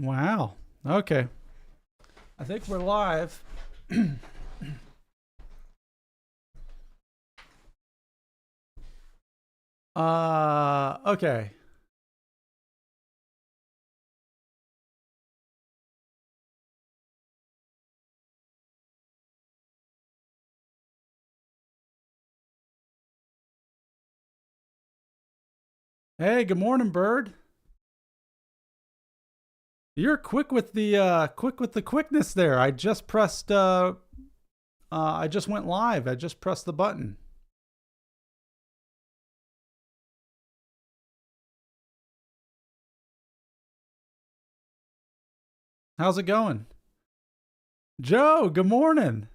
Wow. Okay. I think we're live. Okay. Hey, good morning, Bird. You're quick with the quickness there. I just went live. I just pressed the button. How's it going? Joe, good morning.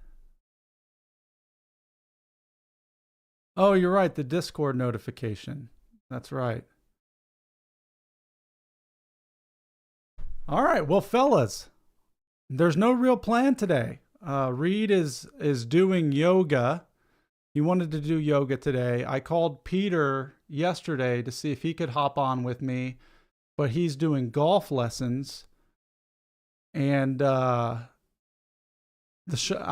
Oh, you're right, the Discord notification. That's right. All right, well, fellas, there's no real plan today. Reed is doing yoga. He wanted to do yoga today. I called Peter yesterday to see if he could hop on with me, but he's doing golf lessons. And I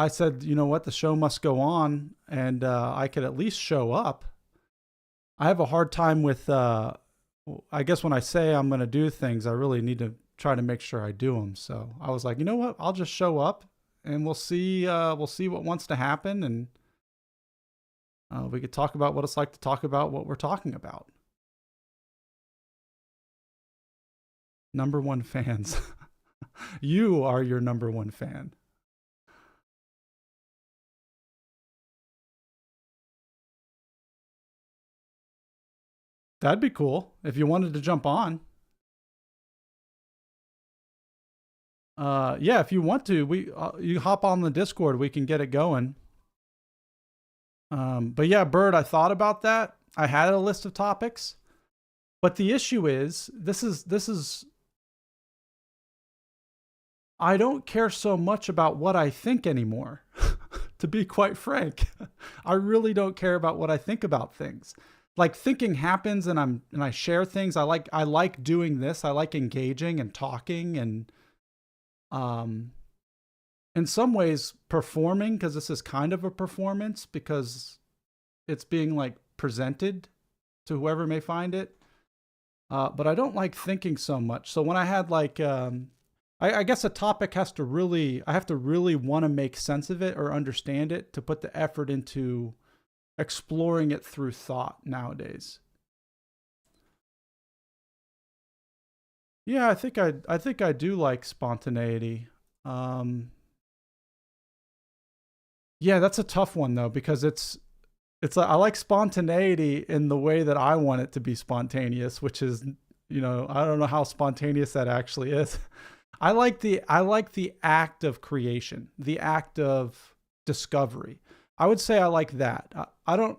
said, you know what, the show must go on, and I could at least show up. I have a hard time with, I guess when I say I'm going to do things, I really need to try to make sure I do them. So I was like, you know what, I'll just show up, and we'll see what wants to happen, and we could talk about what it's like to talk about what we're talking about. Number one fans. You are your number one fan. That'd be cool if you wanted to jump on. Yeah, if you want to, you hop on the Discord, we can get it going. But yeah, Bird, I thought about that. I had a list of topics, but the issue is this is I don't care so much about what I think anymore. To be quite frank, I really don't care about what I think about things. Like, thinking happens, and I share things. I like doing this. I like engaging and talking, and in some ways performing, because this is kind of a performance, because it's being like presented to whoever may find it. But I don't like thinking so much. So when I had like, I guess a topic I have to really want to make sense of it or understand it to put the effort into exploring it through thought nowadays. Yeah, I think I do like spontaneity. Um, yeah, that's a tough one though, because it's like I like spontaneity in the way that I want it to be spontaneous, which is, I don't know how spontaneous that actually is. I like the act of creation, the act of discovery. I would say I like that. I don't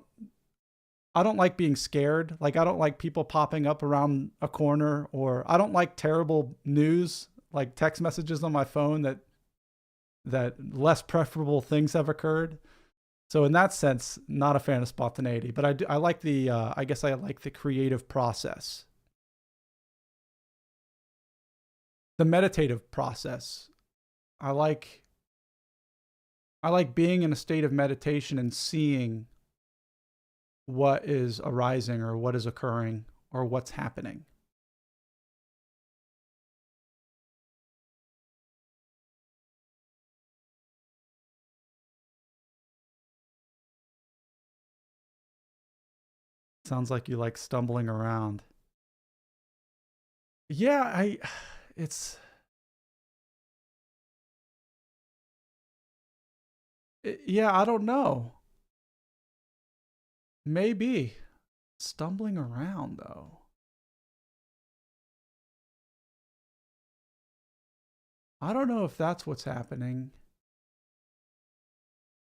like being scared. Like, I don't like people popping up around a corner, or I don't like terrible news, like text messages on my phone that less preferable things have occurred. So in that sense, not a fan of spontaneity, but I like I guess I like the creative process, the meditative process. I like, I like being in a state of meditation and seeing what is arising or what is occurring or what's happening. Sounds like you like stumbling around. Yeah, it's, yeah, I don't know. Maybe. Stumbling around, though. I don't know if that's what's happening.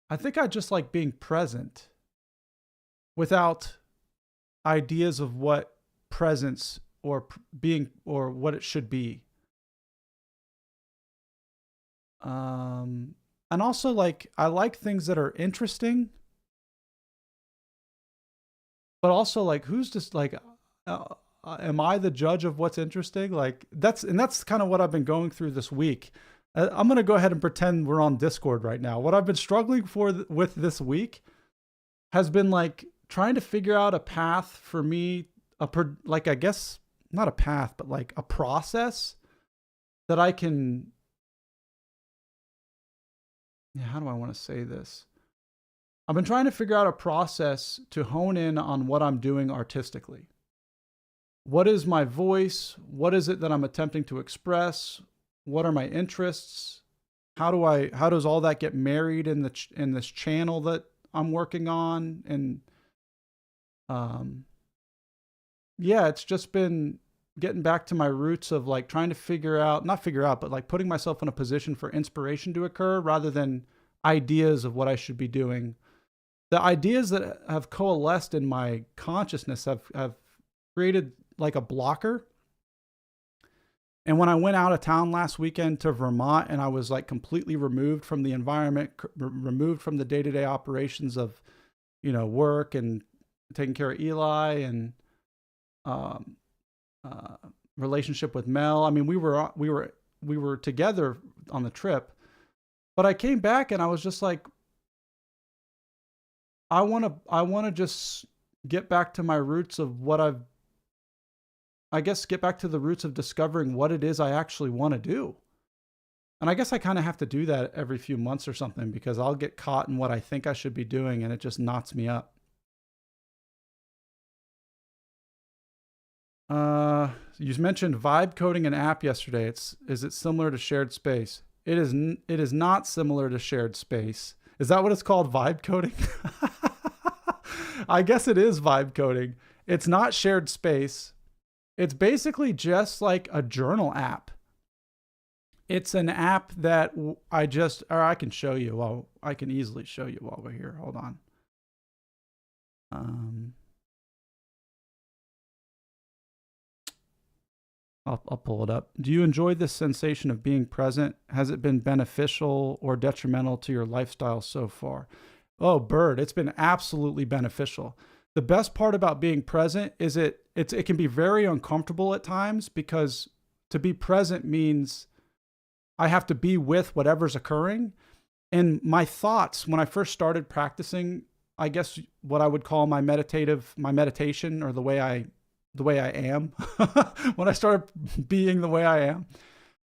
I think I just like being present without ideas of what presence or being or what it should be. And also, like, I like things that are interesting, but also, like, who's just like, am I the judge of what's interesting? Like that's kind of what I've been going through this week. I'm going to go ahead and pretend we're on Discord right now. What I've been struggling with this week has been like trying to figure out a path for me, like, I guess not a path, but like a process that I can, yeah, how do I want to say this? I've been trying to figure out a process to hone in on what I'm doing artistically. What is my voice? What is it that I'm attempting to express? What are my interests? How does all that get married in this channel that I'm working on? And yeah, it's just been getting back to my roots of like trying to not figure out, but like putting myself in a position for inspiration to occur rather than ideas of what I should be doing. The ideas that have coalesced in my consciousness have created like a blocker. And when I went out of town last weekend to Vermont and I was like completely removed from the environment, removed from the day-to-day operations of, work and taking care of Eli and relationship with Mel. I mean, we were together on the trip, but I came back and I was just like, I want to just get back to my roots of get back to the roots of discovering what it is I actually want to do. And I guess I kind of have to do that every few months or something because I'll get caught in what I think I should be doing and it just knots me up. You mentioned vibe coding an app yesterday. Is it similar to shared space? It is not similar to shared space. Is that what it's called? Vibe coding? I guess it is vibe coding. It's not shared space. It's basically just like a journal app. It's an app that I can show you. I can easily show you while we're here. Hold on. I'll pull it up. Do you enjoy this sensation of being present? Has it been beneficial or detrimental to your lifestyle so far? Oh, Bird, it's been absolutely beneficial. The best part about being present is it can be very uncomfortable at times because to be present means I have to be with whatever's occurring. And my thoughts, when I first started practicing, I guess what I would call my meditation or the way I am, when I started being the way I am,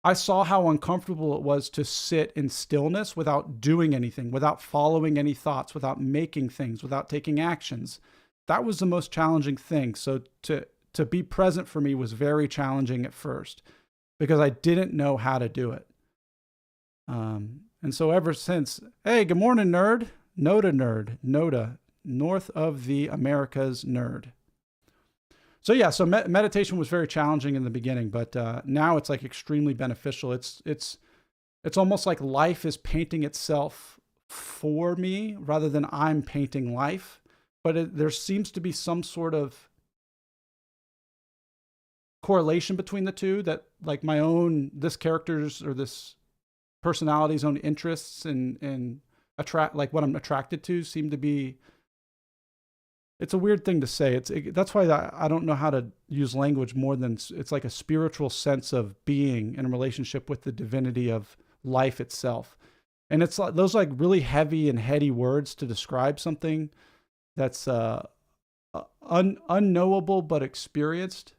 I saw how uncomfortable it was to sit in stillness without doing anything, without following any thoughts, without making things, without taking actions. That was the most challenging thing. So to be present for me was very challenging at first because I didn't know how to do it. And so ever since, hey, good morning, nerd. Noda, north of the Americas nerd. So yeah, so meditation was very challenging in the beginning, but now it's like extremely beneficial. It's almost like life is painting itself for me rather than I'm painting life. But there seems to be some sort of correlation between the two that like this character's or this personality's own interests and like what I'm attracted to seem to be. It's a weird thing to say. That's why I don't know how to use language more than it's like a spiritual sense of being in a relationship with the divinity of life itself. And it's like those like really heavy and heady words to describe something that's unknowable but experienced.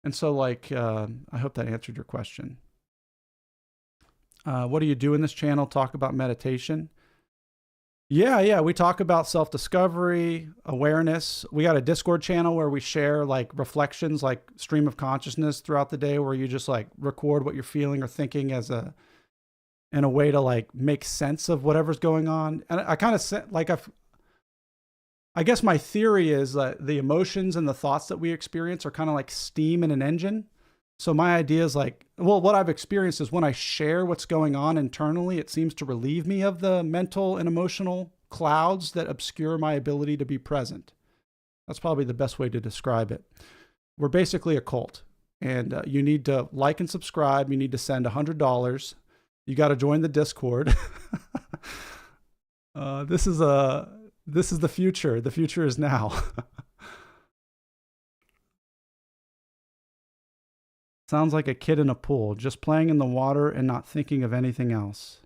And so like, I hope that answered your question. What do you do in this channel? Talk about meditation. Yeah. We talk about self-discovery, awareness. We got a Discord channel where we share like reflections, like stream of consciousness throughout the day where you just like record what you're feeling or thinking in a way to like make sense of whatever's going on. And I kind of like, I guess my theory is that the emotions and the thoughts that we experience are kind of like steam in an engine. So my idea is like, well, what I've experienced is when I share what's going on internally, it seems to relieve me of the mental and emotional clouds that obscure my ability to be present. That's probably the best way to describe it. We're basically a cult, and you need to like and subscribe. You need to send $100. You got to join the Discord. This is the future. The future is now. Sounds like a kid in a pool, just playing in the water and not thinking of anything else.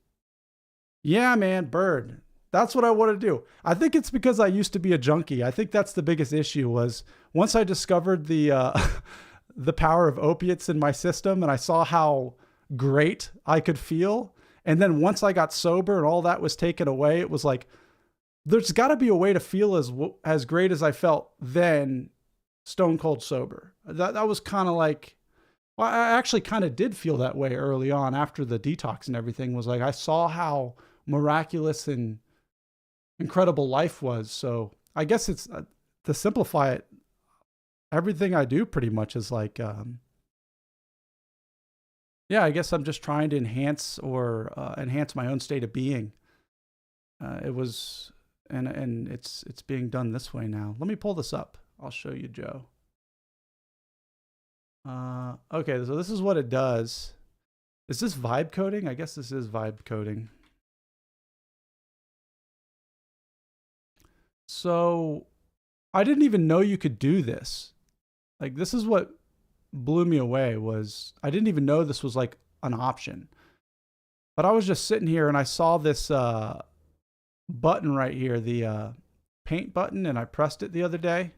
Yeah, man, bird. That's what I want to do. I think it's because I used to be a junkie. I think that's the biggest issue was once I discovered the the power of opiates in my system and I saw how great I could feel. And then once I got sober and all that was taken away, it was like, there's got to be a way to feel as great as I felt then, stone cold sober. That was kind of like, well, I actually kind of did feel that way early on after the detox and everything. Was like I saw how miraculous and incredible life was. So I guess it's to simplify it. Everything I do pretty much is like, yeah, I guess I'm just trying to enhance my own state of being. It was, and it's being done this way now. Let me pull this up. I'll show you, Joe. Okay, so this is what it does. Is this vibe coding? I guess this is vibe coding. So I didn't even know you could do this. Like, this is what blew me away was I didn't even know this was like an option. But I was just sitting here and I saw this button right here, the paint button, and I pressed it the other day.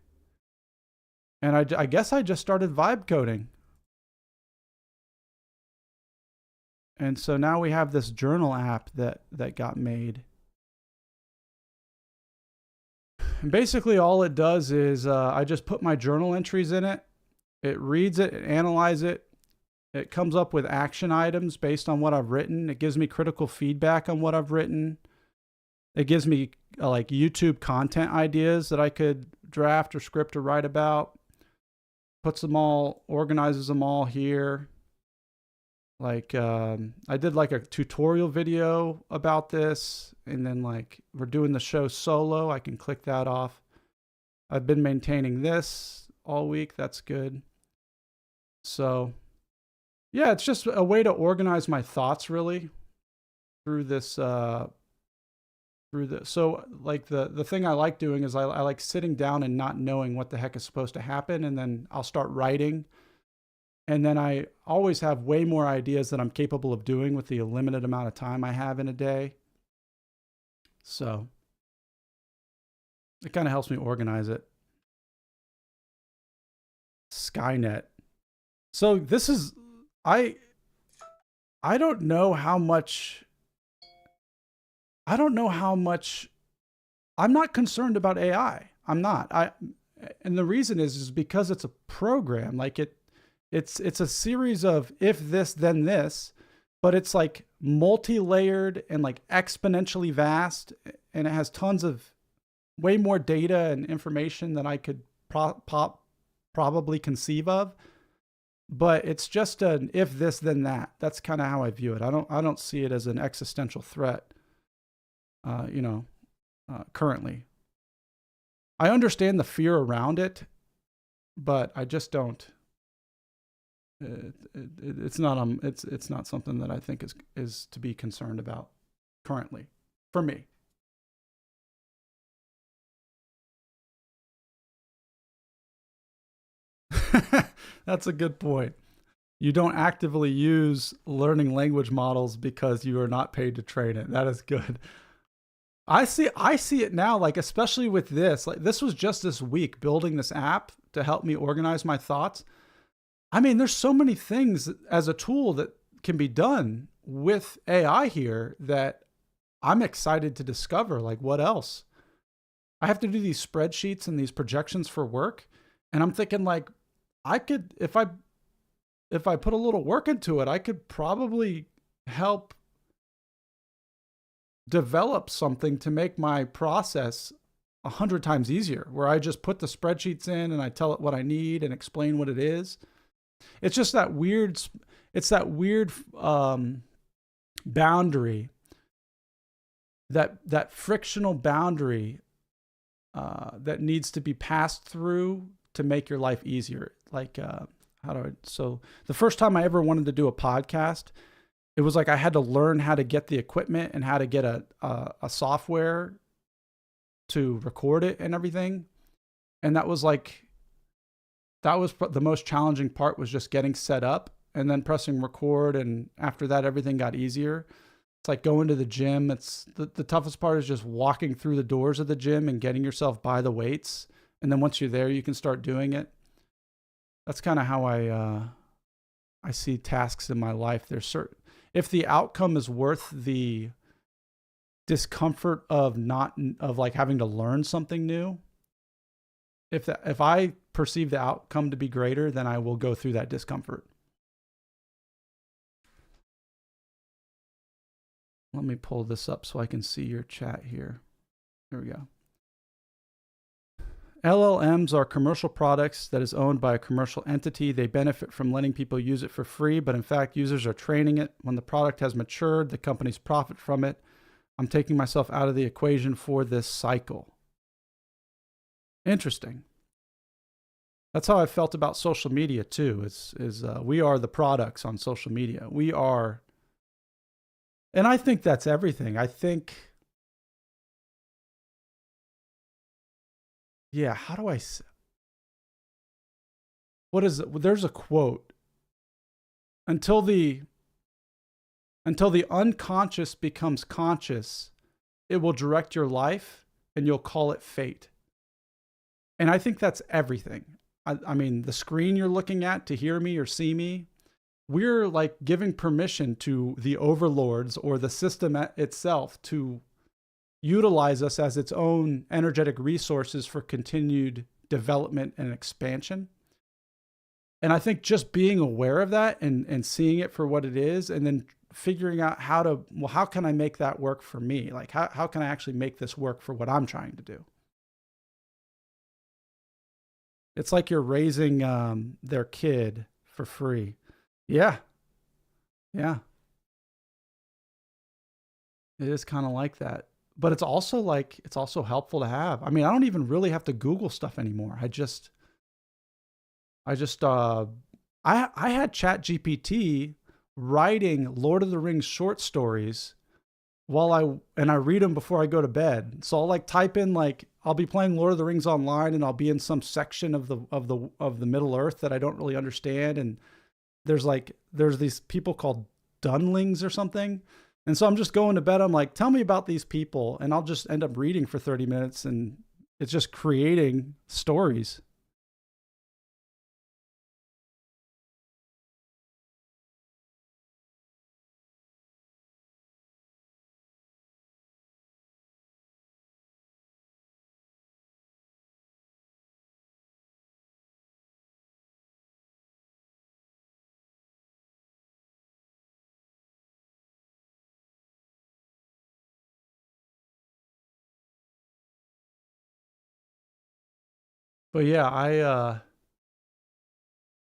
And I guess I just started vibe coding. And so now we have this journal app that got made. And basically all it does is I just put my journal entries in it. It reads it, it analyzes it. It comes up with action items based on what I've written. It gives me critical feedback on what I've written. It gives me like YouTube content ideas that I could draft or script or write about. Puts them all, organizes them all here. Like I did like a tutorial video about this, and then like we're doing the show solo. I can click that off. I've been maintaining this all week. That's good. So yeah, it's just a way to organize my thoughts really through this, so like the thing I like doing is I like sitting down and not knowing what the heck is supposed to happen. And then I'll start writing. And then I always have way more ideas than I'm capable of doing with the limited amount of time I have in a day. So it kind of helps me organize it. Skynet. So this is, I don't know how much, I'm not concerned about AI. I'm not. And the reason is because it's a program. Like it's a series of if this, then this, but it's like multi-layered and like exponentially vast. And it has tons of way more data and information than I could probably conceive of. But it's just an if this, then that. That's kind of how I view it. I don't see it as an existential threat. Currently. I understand the fear around it, but I just don't. It's not something that I think is to be concerned about currently for me. That's a good point. You don't actively use learning language models because you are not paid to train it. That is good. I see it now, like, especially with this, like this was just this week building this app to help me organize my thoughts. I mean, there's so many things as a tool that can be done with AI here that I'm excited to discover. Like, what else? I have to do these spreadsheets and these projections for work. And I'm thinking like, I could, if I put a little work into it, I could probably help develop something to make my process 100 times easier, where I just put the spreadsheets in and I tell it what I need and explain what it is. It's just that weird, boundary, that frictional boundary that needs to be passed through to make your life easier. Like, so the first time I ever wanted to do a podcast, it was like I had to learn how to get the equipment and how to get a software to record it and everything. And that was like that was the most challenging part, was just getting set up and then pressing record. And after that, everything got easier. It's like going to the gym. It's the toughest part is just walking through the doors of the gym and getting yourself by the weights. And then once you're there, you can start doing it. That's kind of how I see tasks in my life. There's certain, if the outcome is worth the discomfort of like having to learn something new, if I perceive the outcome to be greater, then I will go through that discomfort. Let me pull this up so I can see your chat here. Here we go. LLMs are commercial products that is owned by a commercial entity. They benefit from letting people use it for free, but in fact, users are training it. When the product has matured, the companies profit from it. I'm taking myself out of the equation for this cycle. Interesting. That's how I felt about social media too. We are the products on social media. We are, and I think that's everything. I think, yeah, how do I, what is it? There's a quote. Until the unconscious becomes conscious, it will direct your life and you'll call it fate. And I think that's everything. I mean, the screen you're looking at to hear me or see me, we're like giving permission to the overlords or the system itself to utilize us as its own energetic resources for continued development and expansion. And I think just being aware of that and seeing it for what it is, and then figuring out how can I make that work for me? Like, how can I actually make this work for what I'm trying to do? It's like you're raising their kid for free. Yeah. Yeah. It is kind of like that. But it's also helpful to have. I mean, I don't even really have to Google stuff anymore. I had ChatGPT writing Lord of the Rings short stories I read them before I go to bed. So I'll like type in, like, I'll be playing Lord of the Rings online and I'll be in some section of the Middle Earth that I don't really understand. And there's these people called Dunlings or something. And so I'm just going to bed. I'm like, tell me about these people. And I'll just end up reading for 30 minutes and it's just creating stories. But yeah,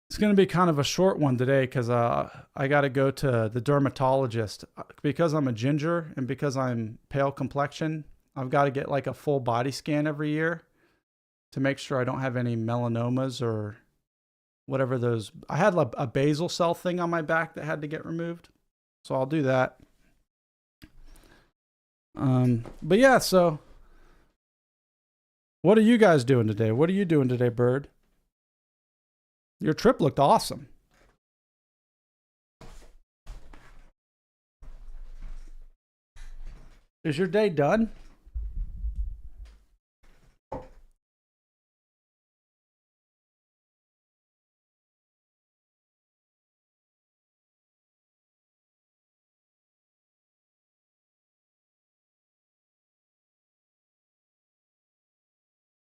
it's going to be kind of a short one today because I got to go to the dermatologist. Because I'm a ginger and because I'm pale complexion, I've got to get like a full body scan every year to make sure I don't have any melanomas or whatever those. I had a basal cell thing on my back that had to get removed. So I'll do that. But yeah, so what are you guys doing today? What are you doing today, Bird? Your trip looked awesome. Is your day done?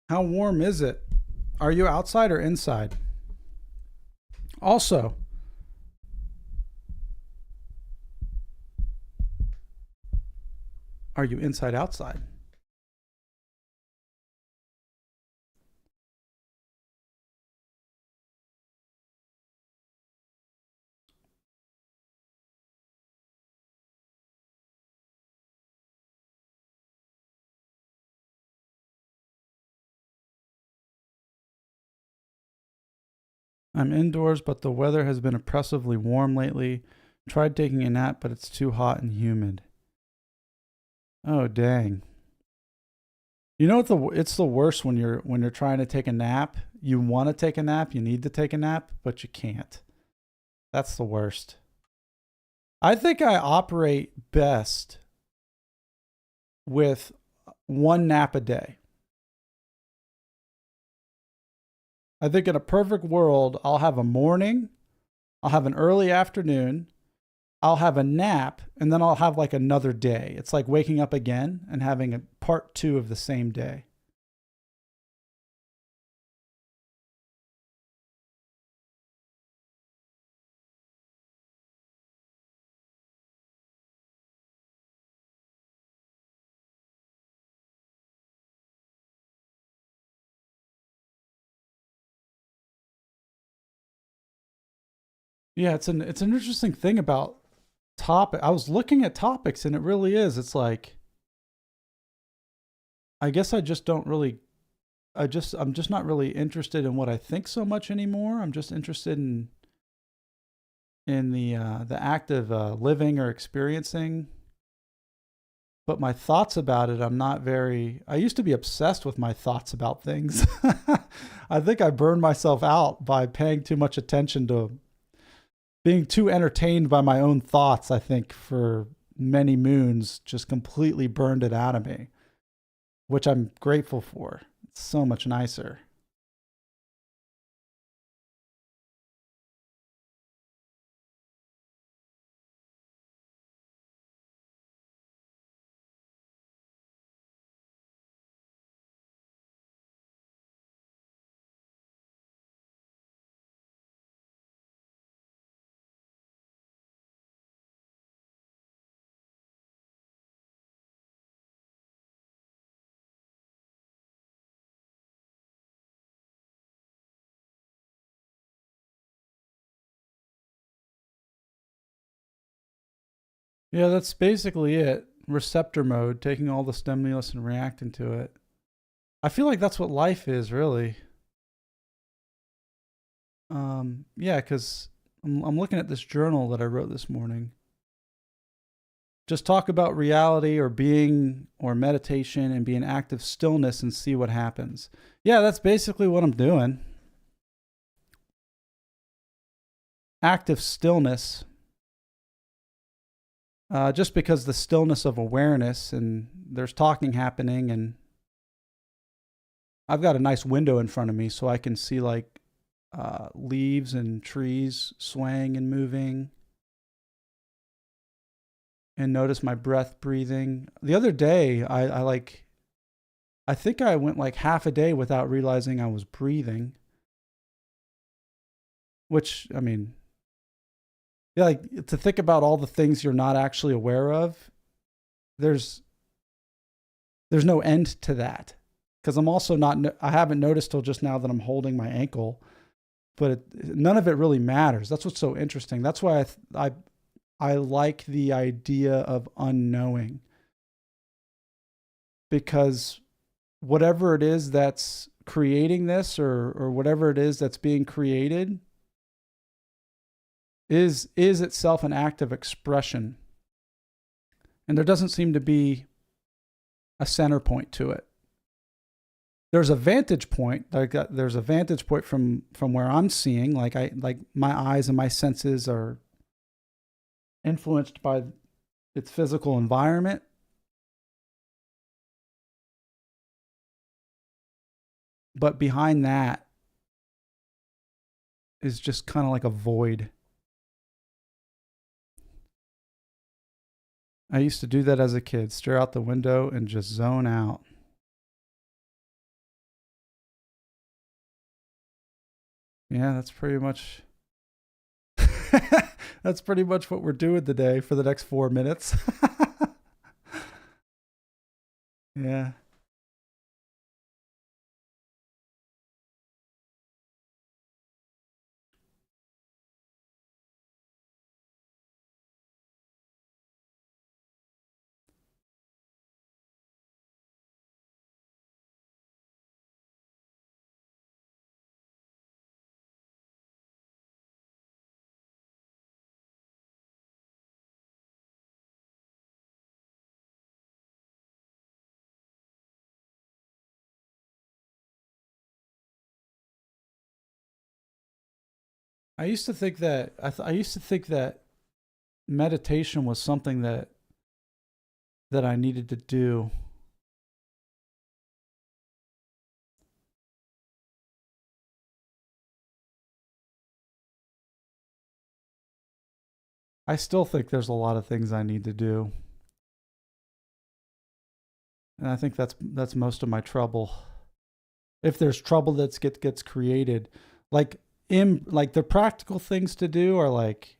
How warm is it? Are you outside or inside? Also, are you inside, outside? I'm indoors, but the weather has been oppressively warm lately. Tried taking a nap, but it's too hot and humid. Oh, dang. You know what, it's the worst when you're trying to take a nap You want to take a nap, you need to take a nap, but you can't. That's the worst. I think I operate best with one nap a day. I think in a perfect world, I'll have a morning, I'll have an early afternoon, I'll have a nap, and then I'll have like another day. It's like waking up again and having a part two of the same day. Yeah, it's an interesting thing about topic. I was looking at topics and it really is. It's like I guess I just don't really I'm just not really interested in what I think so much anymore. I'm just interested in the act of living or experiencing. But my thoughts about it, I'm not very. I used to be obsessed with my thoughts about things. I think I burned myself out by paying too much attention to being too entertained by my own thoughts. I think for many moons, just completely burned it out of me, which I'm grateful for. It's so much nicer. Yeah, that's basically it. Receptor mode, taking all the stimulus and reacting to it. I feel like that's what life is, really. Yeah, because I'm looking at this journal that I wrote this morning. Just talk about reality or being or meditation and be in active stillness and see what happens. Yeah, that's basically what I'm doing. Active stillness. Just because the stillness of awareness and there's talking happening, and I've got a nice window in front of me so I can see like leaves and trees swaying and moving, and notice my breath breathing. The other day, I think I went like half a day without realizing I was breathing, which, I mean, yeah, like to think about all the things you're not actually aware of, there's there's no end to that. Because I'm also not, I haven't noticed till just now that I'm holding my ankle, but none of it really matters. That's what's so interesting. That's why I like the idea of unknowing, because whatever it is that's creating this, or whatever it is that's being created is itself an act of expression. And there doesn't seem to be a center point to it. There's a vantage point. There's a vantage point from where I'm seeing. Like my eyes and my senses are influenced by its physical environment. But behind that is just kind of like a void. I used to do that as a kid, stare out the window and just zone out. Yeah, that's pretty much that's pretty much what we're doing today for the next 4 minutes. Yeah. I used to think that meditation was something that I needed to do. I still think there's a lot of things I need to do. And I think that's most of my trouble. If there's trouble that gets created, like like the practical things to do are like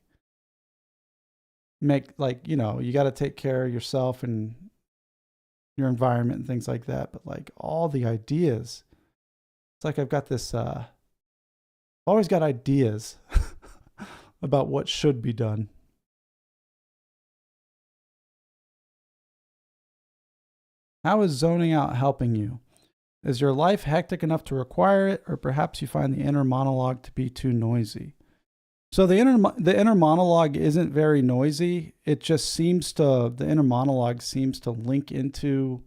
make like, you got to take care of yourself and your environment and things like that, but like all the ideas. It's like I've got this always got ideas about what should be done. How is zoning out helping you? Is your life hectic enough to require it, or perhaps you find the inner monologue to be too noisy? So the inner monologue isn't very noisy. It just the inner monologue seems to link into.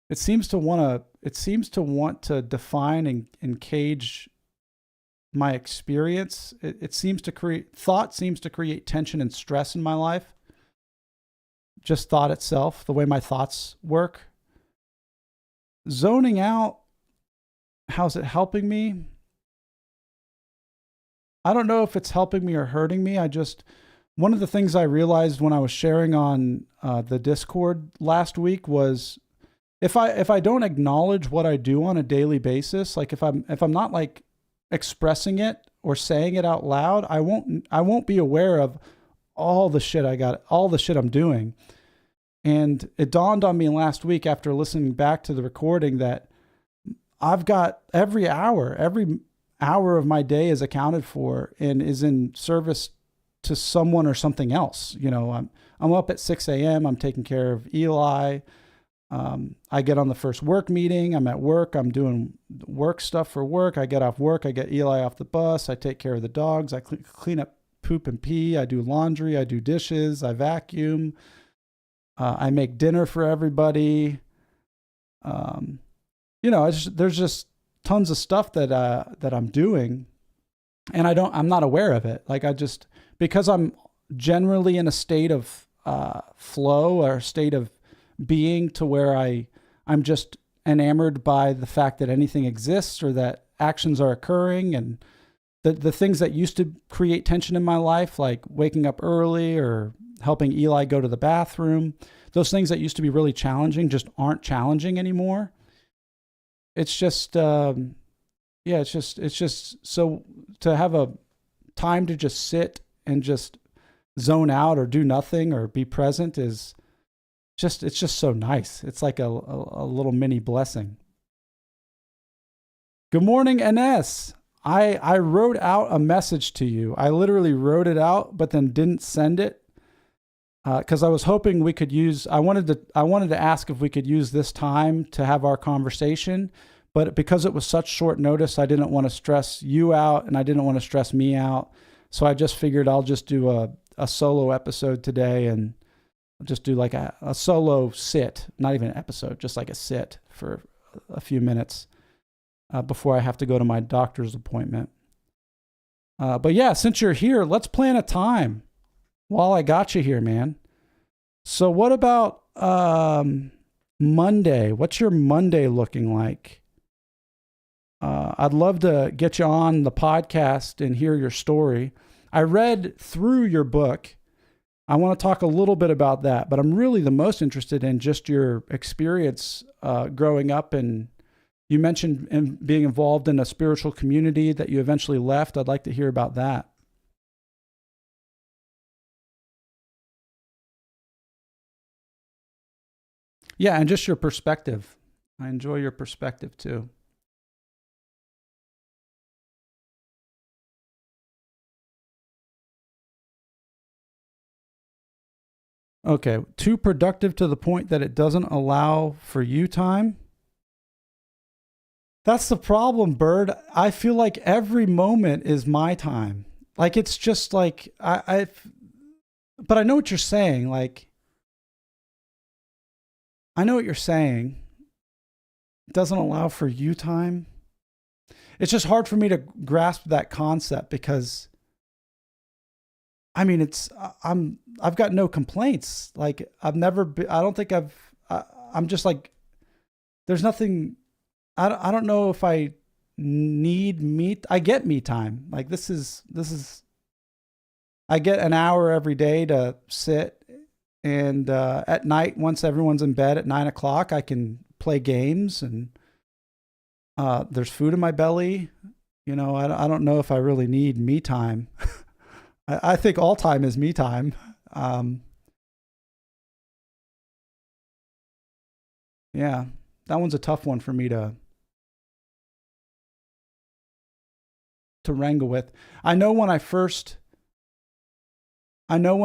It seems to want to define and cage my experience. It seems to create tension and stress in my life. Just thought itself, the way my thoughts work. Zoning out, how's it helping me? I don't know if it's helping me or hurting me. One of the things I realized when I was sharing on the Discord last week was if I don't acknowledge what I do on a daily basis, like if I'm not like expressing it or saying it out loud, I won't be aware of all the shit I'm doing. And it dawned on me last week after listening back to the recording that I've got every hour of my day is accounted for and is in service to someone or something else. I'm up at 6 a.m. I'm taking care of Eli. I get on the first work meeting. I'm at work. I'm doing work stuff for work. I get off work. I get Eli off the bus. I take care of the dogs. I clean up poop and pee. I do laundry. I do dishes. I vacuum. I make dinner for everybody. There's just tons of stuff that I'm doing, and I'm not aware of it. Like because I'm generally in a state of flow or a state of being to where I'm just enamored by the fact that anything exists or that actions are occurring, and the things that used to create tension in my life, like waking up early or helping Eli go to the bathroom, those things that used to be really challenging just aren't challenging anymore. It's just, it's just so to have a time to just sit and just zone out or do nothing or be present it's just so nice. It's like a little mini blessing. Good morning, NS. I wrote out a message to you. I literally wrote it out, but then didn't send it because I was hoping we could use. I wanted to ask if we could use this time to have our conversation, but because it was such short notice, I didn't want to stress you out, and I didn't want to stress me out. So I just figured I'll just do a solo episode today, and just do like a solo sit, not even an episode, just like a sit for a few minutes before I have to go to my doctor's appointment. But yeah, since you're here, let's plan a time while I got you here, man. So what about Monday? What's your Monday looking like? I'd love to get you on the podcast and hear your story. I read through your book. I want to talk a little bit about that, but I'm really the most interested in just your experience growing up. And you mentioned being involved in a spiritual community that you eventually left. I'd like to hear about that. Yeah, and just your perspective. I enjoy your perspective too. Okay, too productive to the point that it doesn't allow for you time. That's the problem, Bird. I feel like every moment is my time. Like it's just like but I know what you're saying. Like I know what you're saying. It doesn't allow for you time. it's just hard for me to grasp that concept because I mean, I've got no complaints. Like I don't think I'm just like, there's nothing, I don't know if I need I get me time. Like this is, I get an hour every day to sit and, at night, once everyone's in bed at 9 o'clock, I can play games and, there's food in my belly. You know, I don't know if I really need me time. I think all time is me time. Yeah, that one's a tough one for me to wrangle with. I know when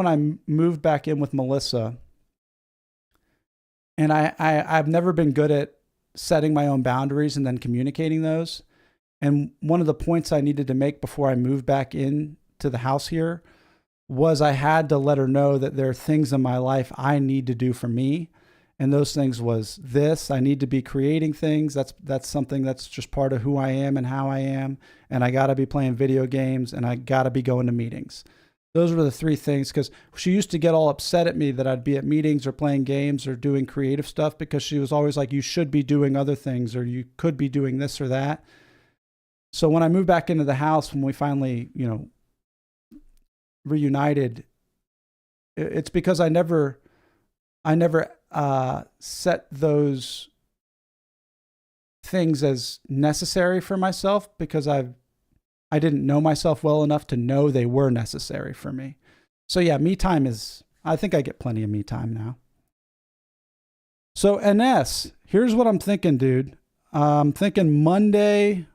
I moved back in with Melissa, and I've never been good at setting my own boundaries and then communicating those. And one of the points I needed to make before I moved back in to the house here was I had to let her know that there are things in my life I need to do for me. And those things was this, I need to be creating things. That's something that's just part of who I am and how I am. And I got to be playing video games and I got to be going to meetings. Those were the three things, because she used to get all upset at me that I'd be at meetings or playing games or doing creative stuff, because she was always like, you should be doing other things, or you could be doing this or that. So when I moved back into the house, when we finally, reunited, it's because I never set those things as necessary for myself, because I didn't know myself well enough to know they were necessary for me. So yeah, me time I think I get plenty of me time now. So NS, here's what I'm thinking, dude. I'm thinking Monday.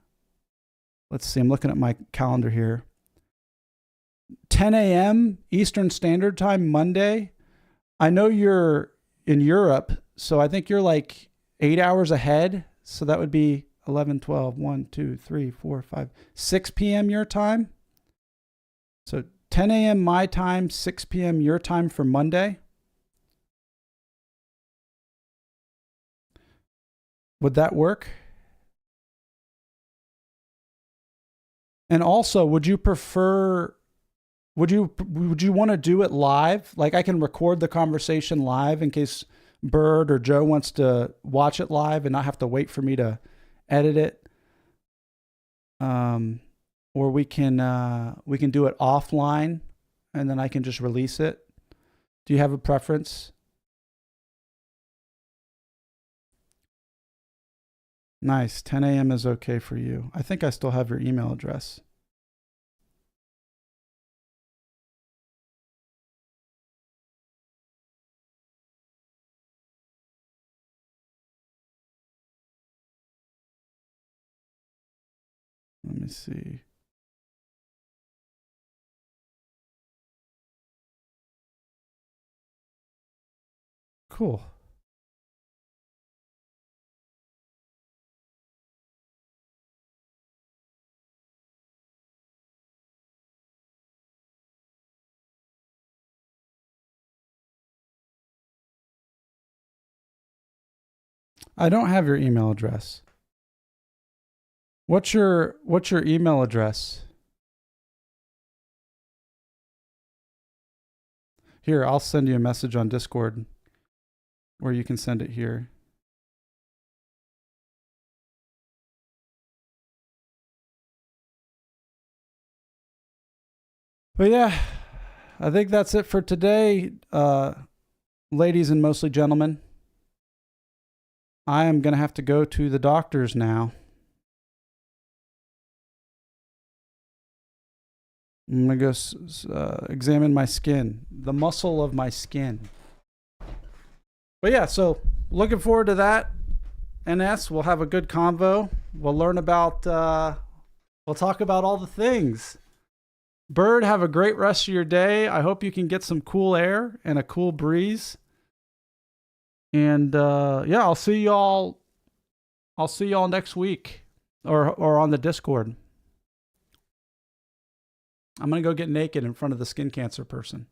Let's see, I'm looking at my calendar here. 10 a.m. Eastern Standard Time, Monday. I know you're in Europe, so I think you're like 8 hours ahead. So that would be 11, 12, 1, 2, 3, 4, 5, 6 p.m. your time. So 10 a.m. my time, 6 p.m. your time for Monday. Would that work? And also, would you want to do it live? Like I can record the conversation live in case Bird or Joe wants to watch it live and not have to wait for me to edit it. Or we can do it offline and then I can just release it. Do you have a preference? Nice. 10 a.m. is okay for you. I think I still have your email address. Let me see. Cool. I don't have your email address. What's your email address? Here, I'll send you a message on Discord, or you can send it here. But yeah, I think that's it for today, ladies and mostly gentlemen. I am going to have to go to the doctor's now. I'm going to go examine my skin, the muscle of my skin. But yeah, so looking forward to that. NS, we'll have a good convo. We'll learn about, we'll talk about all the things. Bird, have a great rest of your day. I hope you can get some cool air and a cool breeze. And yeah, I'll see y'all next week or on the Discord. I'm going to go get naked in front of the skin cancer person.